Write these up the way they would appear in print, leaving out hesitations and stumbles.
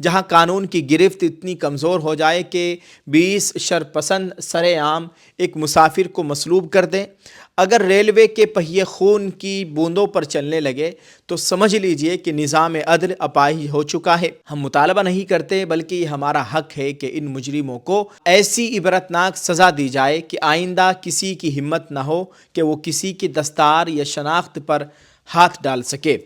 جہاں قانون کی گرفت اتنی کمزور ہو جائے کہ 20 شرپسند سرے عام ایک مسافر کو مصلوب کر دیں۔ اگر ریلوے کے پہیے خون کی بوندوں پر چلنے لگے تو سمجھ لیجئے کہ نظام عدل اپاہج ہو چکا ہے۔ ہم مطالبہ نہیں کرتے بلکہ یہ ہمارا حق ہے کہ ان مجرموں کو ایسی عبرتناک سزا دی جائے کہ آئندہ کسی کی ہمت نہ ہو کہ وہ کسی کی دستار یا شناخت پر ہاتھ ڈال سکے۔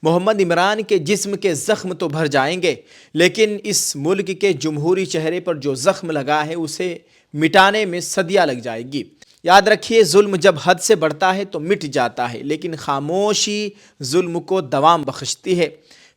محمد عمران کے جسم کے زخم تو بھر جائیں گے، لیکن اس ملک کے جمہوری چہرے پر جو زخم لگا ہے اسے مٹانے میں صدیاں لگ جائے گی۔ یاد رکھیے، ظلم جب حد سے بڑھتا ہے تو مٹ جاتا ہے، لیکن خاموشی ظلم کو دوام بخشتی ہے۔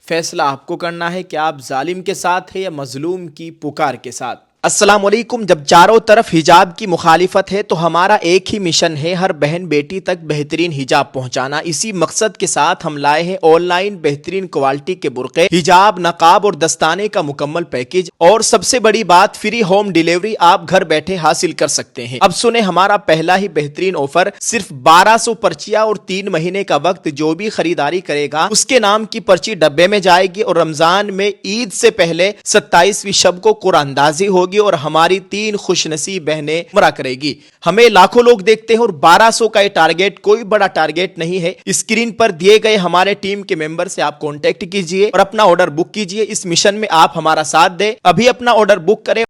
فیصلہ آپ کو کرنا ہے کہ آپ ظالم کے ساتھ ہیں یا مظلوم کی پکار کے ساتھ۔ السلام علیکم۔ جب چاروں طرف حجاب کی مخالفت ہے تو ہمارا ایک ہی مشن ہے، ہر بہن بیٹی تک بہترین حجاب پہنچانا۔ اسی مقصد کے ساتھ ہم لائے ہیں آن لائن بہترین کوالٹی کے برقعے، حجاب، نقاب اور دستانے کا مکمل پیکج، اور سب سے بڑی بات، فری ہوم ڈیلیوری آپ گھر بیٹھے حاصل کر سکتے ہیں۔ اب سنیں ہمارا پہلا ہی بہترین آفر، صرف 1200 پرچیاں اور 3 مہینے کا وقت۔ جو بھی خریداری کرے گا اس کے نام کی پرچی ڈبے میں جائے گی، اور رمضان میں عید سے پہلے 27ویں شب کو قرآن اندازی ہوگی اور ہماری 3 خوش نصیب بہنیں عمرہ کرے گی۔ ہمیں لاکھوں لوگ دیکھتے ہیں اور 1200 کا یہ ٹارگیٹ کوئی بڑا ٹارگیٹ نہیں ہے۔ اسکرین پر دیے گئے ہمارے ٹیم کے ممبر سے آپ کانٹیکٹ کیجئے اور اپنا آرڈر بک کیجئے۔ اس مشن میں آپ ہمارا ساتھ دیں، ابھی اپنا آرڈر بک کریں۔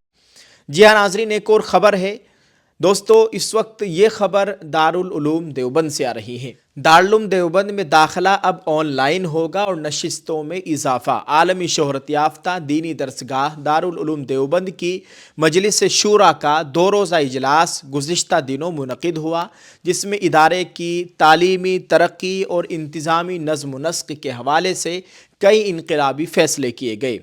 جی ہاں ناظرین، ایک اور خبر ہے دوستو، اس وقت یہ خبر دارالعلوم دیوبند سے آ رہی ہے۔ دارالعلوم دیوبند میں داخلہ اب آن لائن ہوگا اور نشستوں میں اضافہ۔ عالمی شہرت یافتہ دینی درسگاہ دارالعلوم دیوبند کی مجلس شورا کا 2 روزہ اجلاس گزشتہ دنوں منعقد ہوا، جس میں ادارے کی تعلیمی ترقی اور انتظامی نظم و نسق کے حوالے سے کئی انقلابی فیصلے کیے گئے۔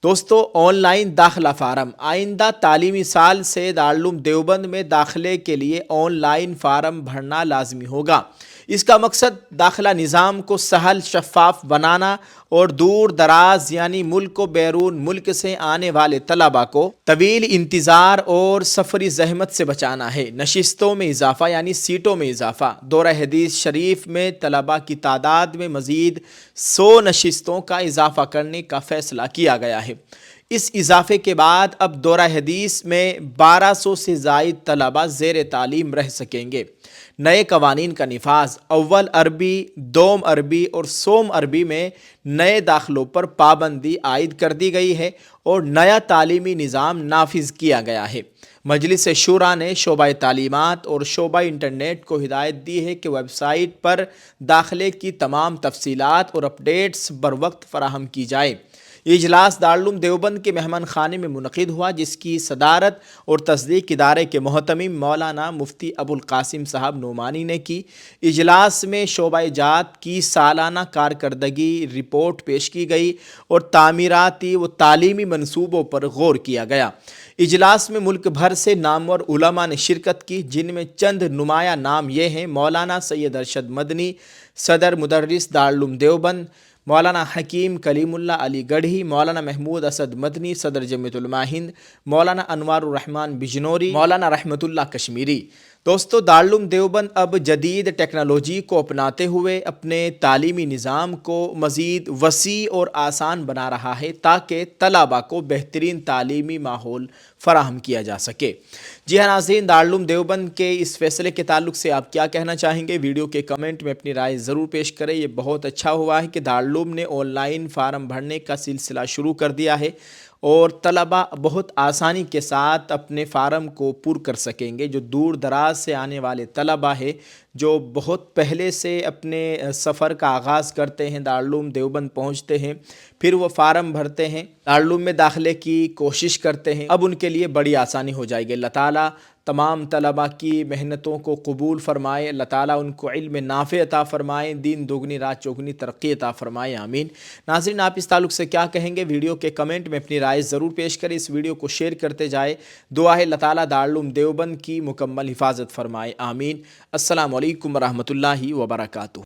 دوستو، آن لائن داخلہ فارم، آئندہ تعلیمی سال سے دارالعلوم دیوبند میں داخلے کے لیے آن لائن فارم بھرنا لازمی ہوگا۔ اس کا مقصد داخلہ نظام کو سہل، شفاف بنانا اور دور دراز یعنی ملک و بیرون ملک سے آنے والے طلباء کو طویل انتظار اور سفری زحمت سے بچانا ہے۔ نشستوں میں اضافہ یعنی سیٹوں میں اضافہ، دورہ حدیث شریف میں طلباء کی تعداد میں مزید 100 نشستوں کا اضافہ کرنے کا فیصلہ کیا گیا ہے۔ اس اضافے کے بعد اب دورہ حدیث میں 1200 سے زائد طلباء زیر تعلیم رہ سکیں گے۔ نئے قوانین کا نفاذ، اول عربی، دوم عربی اور سوم عربی میں نئے داخلوں پر پابندی عائد کر دی گئی ہے اور نیا تعلیمی نظام نافذ کیا گیا ہے۔ مجلس شورا نے شعبہ تعلیمات اور شعبہ انٹرنیٹ کو ہدایت دی ہے کہ ویب سائٹ پر داخلے کی تمام تفصیلات اور اپڈیٹس بروقت فراہم کی جائے۔ یہ اجلاس دارالعلوم دیوبند کے مہمان خانے میں منعقد ہوا، جس کی صدارت اور تصدیق ادارے کے محتمم مولانا مفتی ابو القاسم صاحب نعمانی نے کی۔ اجلاس میں شعبہ جات کی سالانہ کارکردگی رپورٹ پیش کی گئی اور تعمیراتی و تعلیمی منصوبوں پر غور کیا گیا۔ اجلاس میں ملک بھر سے نامور علماء نے شرکت کی، جن میں چند نمایاں نام یہ ہیں: مولانا سید ارشد مدنی، صدر مدرس دارالعلوم دیوبند، مولانا حکیم کلیم اللہ علی گڑھی، مولانا محمود اسد مدنی، صدر جمعیت علماء ہند، مولانا انوار الرحمن بجنوری، مولانا رحمت اللہ کشمیری۔ دوستو، دارالعلوم دیوبند اب جدید ٹیکنالوجی کو اپناتے ہوئے اپنے تعلیمی نظام کو مزید وسیع اور آسان بنا رہا ہے تاکہ طلباء کو بہترین تعلیمی ماحول فراہم کیا جا سکے۔ جی ہاں ناظرین، دارالعلوم دیوبند کے اس فیصلے کے تعلق سے آپ کیا کہنا چاہیں گے؟ ویڈیو کے کمنٹ میں اپنی رائے ضرور پیش کریں۔ یہ بہت اچھا ہوا ہے کہ دارالعلوم نے آن لائن فارم بھرنے کا سلسلہ شروع کر دیا ہے اور طلباء بہت آسانی کے ساتھ اپنے فارم کو پر کر سکیں گے۔ جو دور دراز سے آنے والے طلباء ہیں، جو بہت پہلے سے اپنے سفر کا آغاز کرتے ہیں، دارالعلوم دیوبند پہنچتے ہیں، پھر وہ فارم بھرتے ہیں، دارالعلوم میں داخلے کی کوشش کرتے ہیں، اب ان کے لیے بڑی آسانی ہو جائے گی۔ اللہ تعالیٰ تمام طلباء کی محنتوں کو قبول فرمائے، اللہ تعالیٰ ان کو علم نافع عطا فرمائے، دین دوگنی رات چوگنی ترقی عطا فرمائے، آمین۔ ناظرین، آپ اس تعلق سے کیا کہیں گے؟ ویڈیو کے کمنٹ میں اپنی رائے ضرور پیش کریں، اس ویڈیو کو شیئر کرتے جائے۔ دعا ہے اللہ تعالیٰ دارالعلوم دیوبند کی مکمل حفاظت فرمائے، آمین۔ السلام علیکم ورحمۃ اللہ وبرکاتہ۔